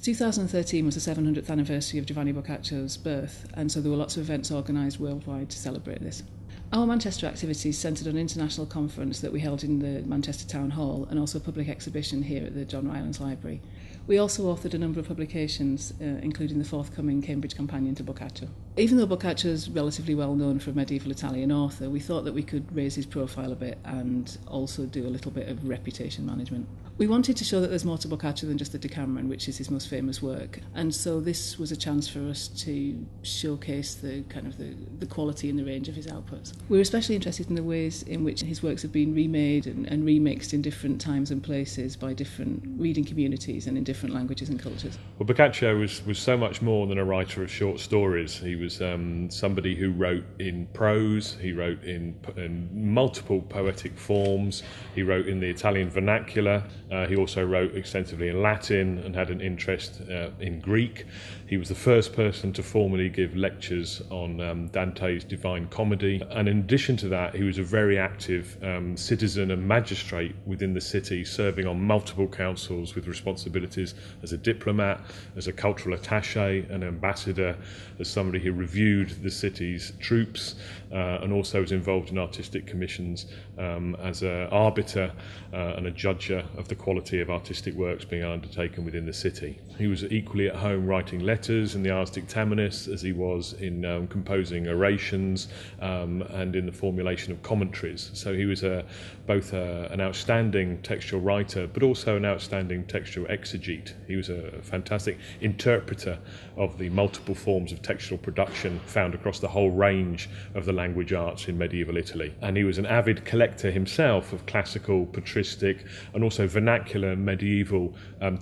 2013 was the 700th anniversary of Giovanni Boccaccio's birth, and so there were lots of events organised worldwide to celebrate this. Our Manchester activities centred on an international conference that we held in the Manchester Town Hall and also a public exhibition here at the John Rylands Library. We also authored a number of publications, including the forthcoming Cambridge Companion to Boccaccio. Even though Boccaccio is relatively well known for a medieval Italian author, we thought that we could raise his profile a bit and also do a little bit of reputation management. We wanted to show that there's more to Boccaccio than just the Decameron, which is his most famous work, and so this was a chance for us to showcase the quality and the range of his outputs. We were especially interested in the ways in which his works have been remade and remixed in different times and places by different reading communities and in different languages and cultures. Well, Boccaccio was so much more than a writer of short stories. He was somebody who wrote in prose, he wrote in multiple poetic forms, he wrote in the Italian vernacular, he also wrote extensively in Latin and had an interest in Greek. He was the first person to formally give lectures on Dante's Divine Comedy, and in addition to that, he was a very active citizen and magistrate within the city, serving on multiple councils with responsibilities as a diplomat, as a cultural attaché, an ambassador, as somebody who reviewed the city's troops, and also was involved in artistic commissions as an arbiter and a judger of the quality of artistic works being undertaken within the city. He was equally at home writing letters in the Ars Dictaminis as he was in composing orations and in the formulation of commentaries. So he was both an outstanding textual writer but also an outstanding textual exegete. He was a fantastic interpreter of the multiple forms of textual production found across the whole range of the language arts in medieval Italy. And he was an avid collector himself of classical, patristic and also vernacular medieval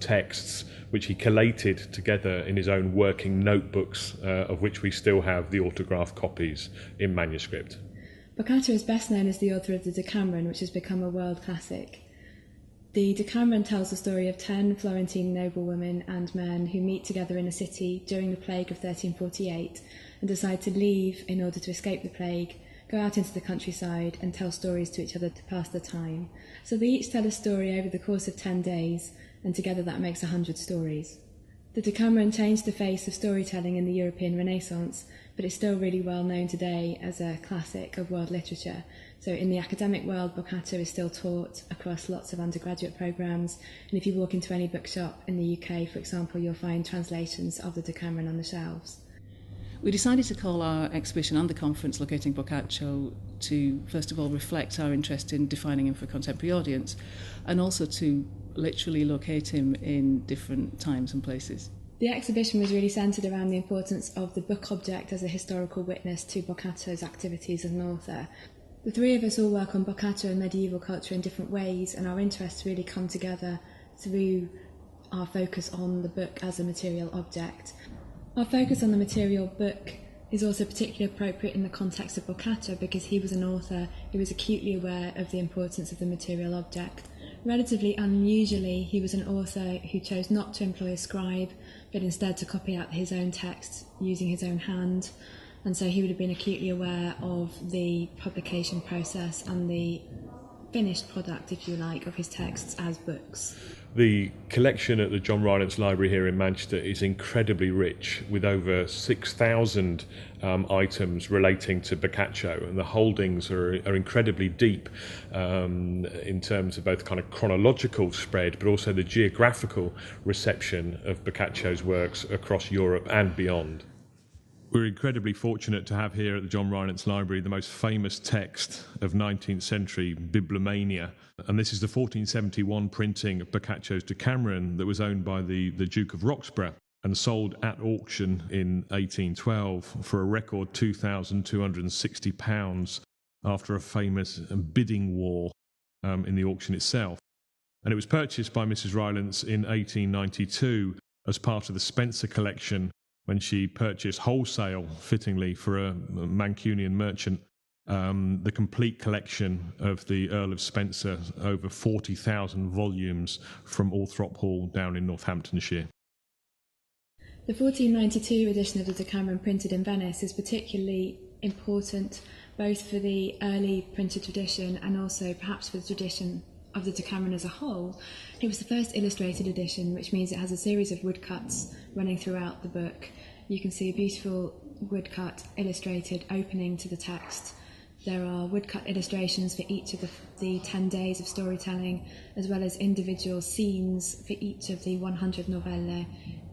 texts, which he collated together in his own working notebooks, of which we still have the autographed copies in manuscript. Boccaccio is best known as the author of the Decameron, which has become a world classic. The Decameron tells the story of 10 Florentine noblewomen and men who meet together in a city during the plague of 1348 and decide to leave in order to escape the plague, go out into the countryside and tell stories to each other to pass the time. So they each tell a story over the course of 10 days, and together that makes 100 stories. The Decameron changed the face of storytelling in the European Renaissance, but it's still really well known today as a classic of world literature. So in the academic world, Boccaccio is still taught across lots of undergraduate programmes, and if you walk into any bookshop in the UK, for example, you'll find translations of the Decameron on the shelves. We decided to call our exhibition and the conference Locating Boccaccio to, first of all, reflect our interest in defining him for a contemporary audience, and also to literally locate him in different times and places. The exhibition was really centred around the importance of the book object as a historical witness to Boccaccio's activities as an author. The three of us all work on Boccaccio and medieval culture in different ways, and our interests really come together through our focus on the book as a material object. Our focus on the material book is also particularly appropriate in the context of Boccaccio because he was an author who was acutely aware of the importance of the material object. Relatively unusually, he was an author who chose not to employ a scribe, but instead to copy out his own text using his own hand. And so he would have been acutely aware of the publication process and the finished product, if you like, of his texts as books. The collection at the John Rylands Library here in Manchester is incredibly rich, with over 6,000 items relating to Boccaccio, and the holdings are incredibly deep in terms of both kind of chronological spread, but also the geographical reception of Boccaccio's works across Europe and beyond. We're incredibly fortunate to have here at the John Rylands Library the most famous text of 19th century Bibliomania, and this is the 1471 printing of Boccaccio's Decameron that was owned by the Duke of Roxburgh and sold at auction in 1812 for a record £2,260 after a famous bidding war in the auction itself. And it was purchased by Mrs. Rylands in 1892 as part of the Spencer collection, when she purchased wholesale, fittingly, for a Mancunian merchant, the complete collection of the Earl of Spencer, over 40,000 volumes from Althorp Hall down in Northamptonshire. The 1492 edition of the Decameron printed in Venice is particularly important both for the early printed tradition and also perhaps for the tradition of the Decameron as a whole, it was the first illustrated edition, which means it has a series of woodcuts running throughout the book. You can see a beautiful woodcut illustrated opening to the text. There are woodcut illustrations for each of the 10 days of storytelling, as well as individual scenes for each of the 100 novelle,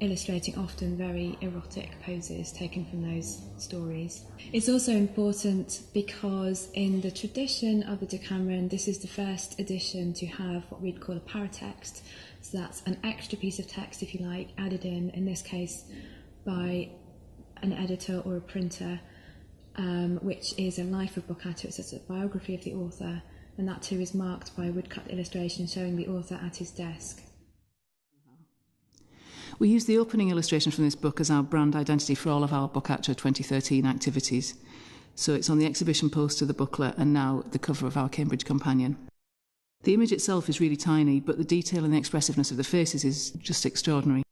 illustrating often very erotic poses taken from those stories. It's also important because in the tradition of the Decameron, this is the first edition to have what we'd call a paratext. So that's an extra piece of text, if you like, added in this case by an editor or a printer, which is a life of Boccaccio. It's a biography of the author, and that too is marked by a woodcut illustration showing the author at his desk. We use the opening illustration from this book as our brand identity for all of our Boccaccio 2013 activities. So it's on the exhibition poster, the booklet, and now the cover of our Cambridge Companion. The image itself is really tiny, but the detail and the expressiveness of the faces is just extraordinary.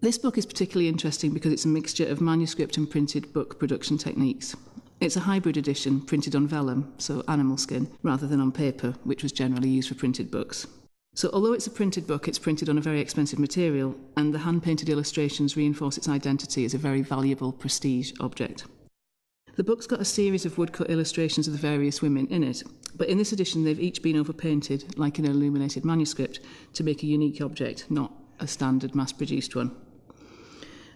This book is particularly interesting because it's a mixture of manuscript and printed book production techniques. It's a hybrid edition printed on vellum, so animal skin, rather than on paper, which was generally used for printed books. So although it's a printed book, it's printed on a very expensive material, and the hand-painted illustrations reinforce its identity as a very valuable prestige object. The book's got a series of woodcut illustrations of the various women in it, but in this edition they've each been overpainted, like in an illuminated manuscript, to make a unique object, not a standard mass-produced one.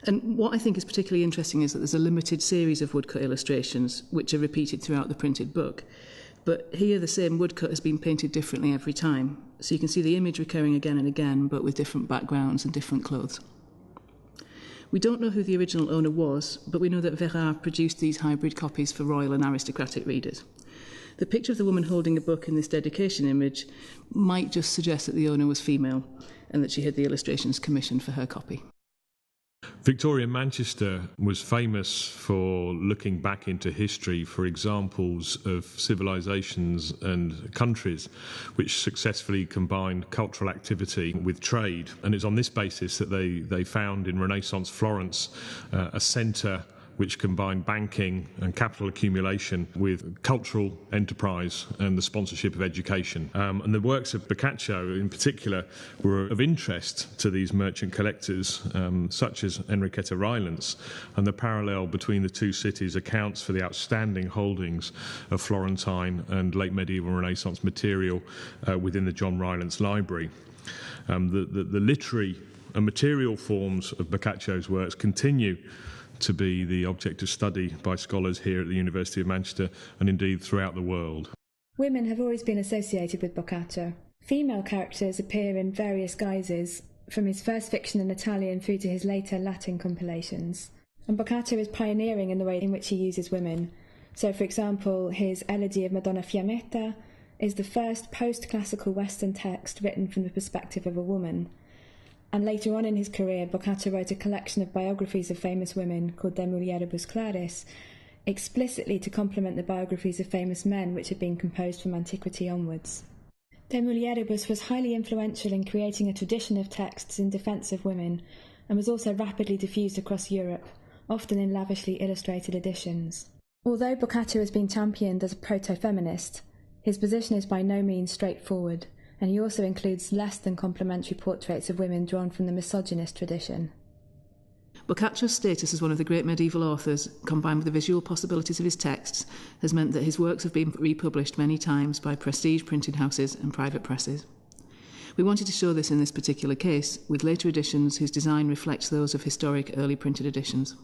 And what I think is particularly interesting is that there's a limited series of woodcut illustrations, which are repeated throughout the printed book. But here the same woodcut has been painted differently every time. So you can see the image recurring again and again, but with different backgrounds and different clothes. We don't know who the original owner was, but we know that Verard produced these hybrid copies for royal and aristocratic readers. The picture of the woman holding a book in this dedication image might just suggest that the owner was female and that she had the illustrations commissioned for her copy. Victoria Manchester was famous for looking back into history for examples of civilizations and countries which successfully combined cultural activity with trade. And it's on this basis that they found in Renaissance Florence a centre which combined banking and capital accumulation with cultural enterprise and the sponsorship of education. And the works of Boccaccio in particular were of interest to these merchant collectors, such as Enriqueta Rylance, and the parallel between the two cities accounts for the outstanding holdings of Florentine and late medieval Renaissance material within the John Rylance Library. The literary and material forms of Boccaccio's works continue to be the object of study by scholars here at the University of Manchester and indeed throughout the world. Women have always been associated with Boccaccio. Female characters appear in various guises, from his first fiction in Italian through to his later Latin compilations. And Boccaccio is pioneering in the way in which he uses women. So, for example, his Elegy of Madonna Fiammetta is the first post-classical Western text written from the perspective of a woman. And later on in his career, Boccaccio wrote a collection of biographies of famous women called De Mulieribus Claris, explicitly to complement the biographies of famous men which had been composed from antiquity onwards. De Mulieribus was highly influential in creating a tradition of texts in defence of women, and was also rapidly diffused across Europe, often in lavishly illustrated editions. Although Boccaccio has been championed as a proto-feminist, his position is by no means straightforward, and he also includes less than complimentary portraits of women drawn from the misogynist tradition. Boccaccio's status as one of the great medieval authors, combined with the visual possibilities of his texts, has meant that his works have been republished many times by prestige printing houses and private presses. We wanted to show this in this particular case, with later editions whose design reflects those of historic early printed editions.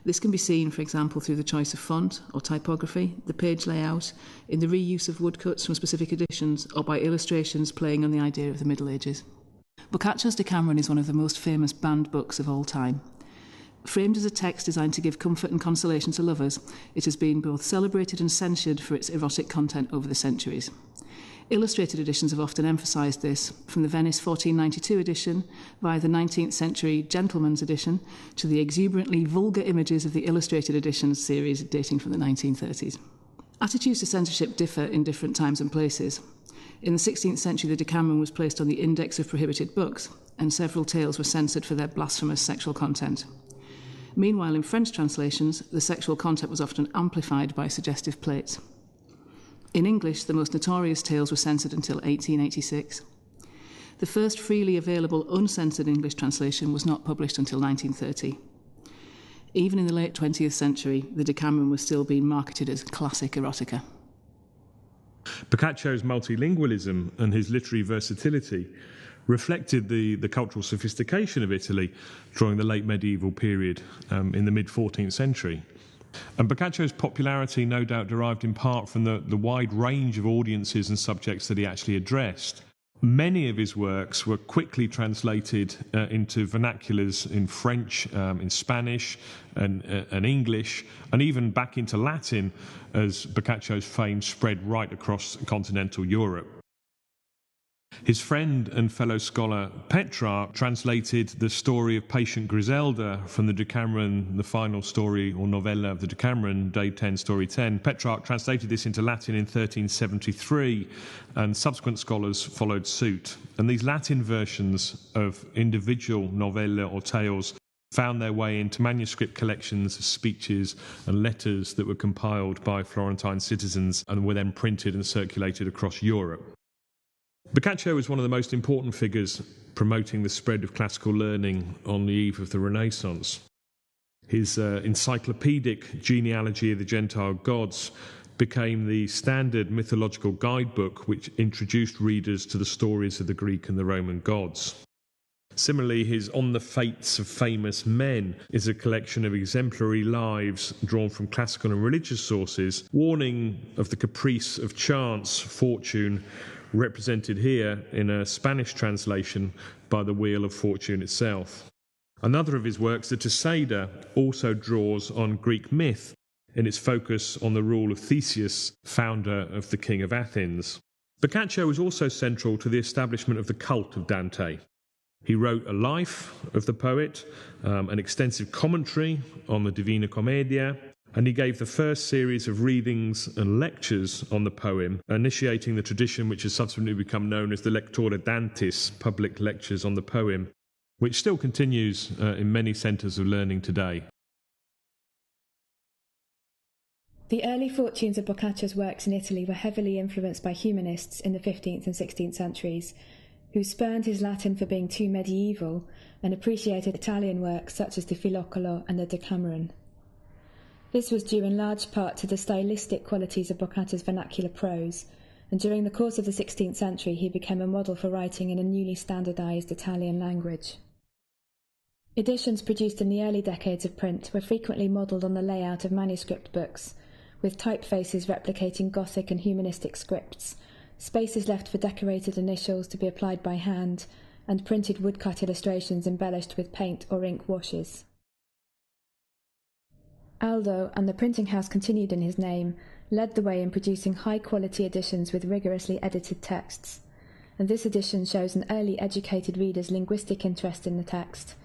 This can be seen, for example, through the choice of font or typography, the page layout, in the reuse of woodcuts from specific editions, or by illustrations playing on the idea of the Middle Ages. Boccaccio's Decameron is one of the most famous banned books of all time. Framed as a text designed to give comfort and consolation to lovers, it has been both celebrated and censured for its erotic content over the centuries. Illustrated editions have often emphasised this, from the Venice 1492 edition, via the 19th century Gentleman's edition, to the exuberantly vulgar images of the illustrated editions series dating from the 1930s. Attitudes to censorship differ in different times and places. In the 16th century, the Decameron was placed on the Index of Prohibited Books, and several tales were censored for their blasphemous sexual content. Meanwhile, in French translations, the sexual content was often amplified by suggestive plates. In English, the most notorious tales were censored until 1886. The first freely available uncensored English translation was not published until 1930. Even in the late 20th century, the Decameron was still being marketed as classic erotica. Boccaccio's multilingualism and his literary versatility reflected the cultural sophistication of Italy during the late medieval period in the mid-14th century. And Boccaccio's popularity no doubt derived in part from the wide range of audiences and subjects that he actually addressed. Many of his works were quickly translated into vernaculars in French, in Spanish, and English, and even back into Latin as Boccaccio's fame spread right across continental Europe. His friend and fellow scholar Petrarch translated the story of patient Griselda from the Decameron, the final story or novella of the Decameron, Day 10, Story 10. Petrarch translated this into Latin in 1373, and subsequent scholars followed suit. And these Latin versions of individual novella or tales found their way into manuscript collections of speeches and letters that were compiled by Florentine citizens and were then printed and circulated across Europe. Boccaccio was one of the most important figures promoting the spread of classical learning on the eve of the Renaissance. His encyclopedic genealogy of the Gentile gods became the standard mythological guidebook which introduced readers to the stories of the Greek and the Roman gods. Similarly, his On the Fates of Famous Men is a collection of exemplary lives drawn from classical and religious sources, warning of the caprice of chance, fortune, represented here in a Spanish translation by the Wheel of Fortune itself. Another of his works, the Teseida, also draws on Greek myth in its focus on the rule of Theseus, founder of the King of Athens. Boccaccio was also central to the establishment of the cult of Dante. He wrote a life of the poet, an extensive commentary on the Divina Commedia, and he gave the first series of readings and lectures on the poem, initiating the tradition which has subsequently become known as the Lectura Dantis, public lectures on the poem, which still continues in many centres of learning today. The early fortunes of Boccaccio's works in Italy were heavily influenced by humanists in the 15th and 16th centuries, who spurned his Latin for being too medieval and appreciated Italian works such as the Filocolo and the Decameron. This was due in large part to the stylistic qualities of Boccaccio's vernacular prose, and during the course of the 16th century he became a model for writing in a newly standardised Italian language. Editions produced in the early decades of print were frequently modelled on the layout of manuscript books, with typefaces replicating Gothic and humanistic scripts, spaces left for decorated initials to be applied by hand, and printed woodcut illustrations embellished with paint or ink washes. Aldo, and the printing house continued in his name, led the way in producing high-quality editions with rigorously edited texts, and this edition shows an early educated reader's linguistic interest in the text.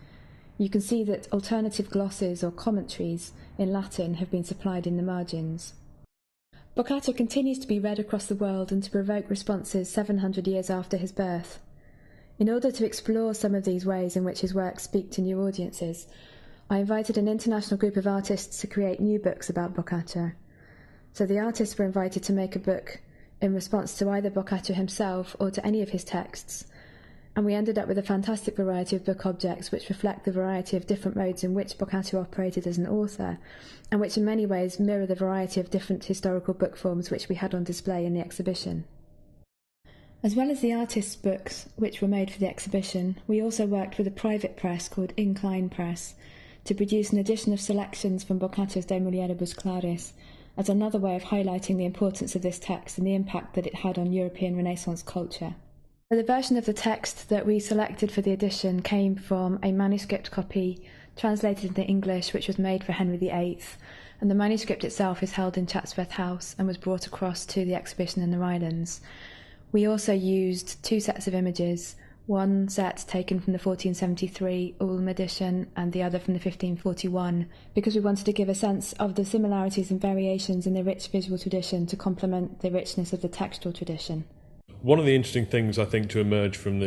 You can see that alternative glosses or commentaries in Latin have been supplied in the margins. Boccaccio continues to be read across the world and to provoke responses 700 years after his birth. In order to explore some of these ways in which his works speak to new audiences, I invited an international group of artists to create new books about Boccaccio. So the artists were invited to make a book in response to either Boccaccio himself or to any of his texts, and we ended up with a fantastic variety of book objects which reflect the variety of different modes in which Boccaccio operated as an author, and which in many ways mirror the variety of different historical book forms which we had on display in the exhibition. As well as the artists' books which were made for the exhibition, we also worked with a private press called Incline Press to produce an edition of selections from Boccaccio's De Mulieribus Claris as another way of highlighting the importance of this text and the impact that it had on European Renaissance culture. The version of the text that we selected for the edition came from a manuscript copy translated into English which was made for Henry VIII, and the manuscript itself is held in Chatsworth House and was brought across to the exhibition in the Rylands. We also used two sets of images, one set taken from the 1473 Ulm edition and the other from the 1541, because we wanted to give a sense of the similarities and variations in the rich visual tradition to complement the richness of the textual tradition. One of the interesting things I think to emerge from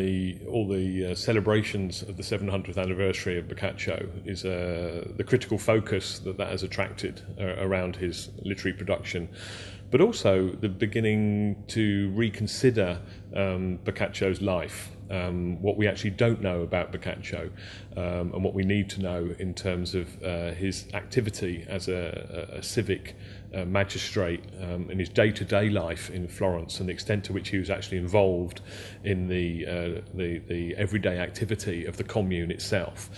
all the celebrations of the 700th anniversary of Boccaccio is the critical focus that has attracted around his literary production, but also the beginning to reconsider Boccaccio's life, what we actually don't know about Boccaccio, and what we need to know in terms of his activity as a civic magistrate in his day-to-day life in Florence, and the extent to which he was actually involved in the everyday activity of the commune itself.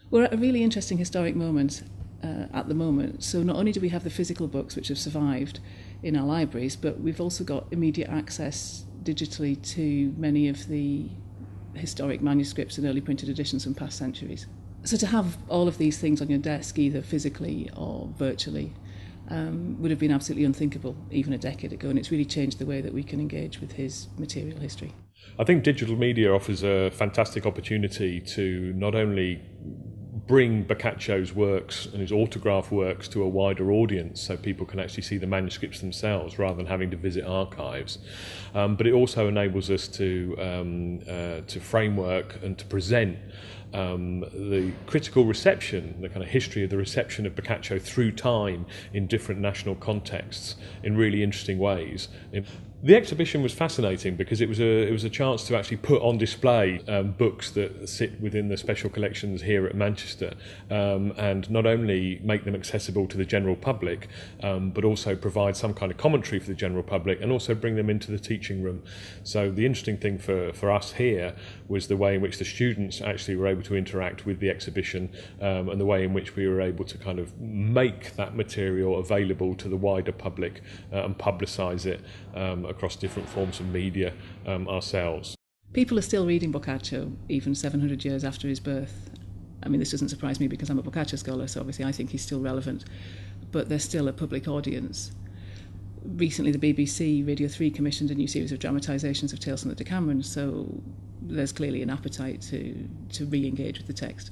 We're at a really interesting historic moment at the moment. So not only do we have the physical books which have survived in our libraries, but we've also got immediate access digitally to many of the historic manuscripts and early printed editions from past centuries. So to have all of these things on your desk, either physically or virtually, would have been absolutely unthinkable even a decade ago, and it's really changed the way that we can engage with his material history. I think digital media offers a fantastic opportunity to not only bring Boccaccio's works and his autograph works to a wider audience, so people can actually see the manuscripts themselves rather than having to visit archives, but it also enables us to framework and to present the critical reception, the kind of history of the reception of Boccaccio through time in different national contexts in really interesting ways. The exhibition was fascinating because it was a chance to actually put on display books that sit within the special collections here at Manchester, and not only make them accessible to the general public, but also provide some kind of commentary for the general public, and also bring them into the teaching room. So the interesting thing for us here was the way in which the students actually were able to interact with the exhibition, and the way in which we were able to kind of make that material available to the wider public and publicise it across different forms of media ourselves. People are still reading Boccaccio even 700 years after his birth. I mean, this doesn't surprise me because I'm a Boccaccio scholar, so obviously I think he's still relevant, but there's still a public audience. Recently the BBC Radio 3 commissioned a new series of dramatisations of Tales from the Decameron, so there's clearly an appetite to re-engage with the text.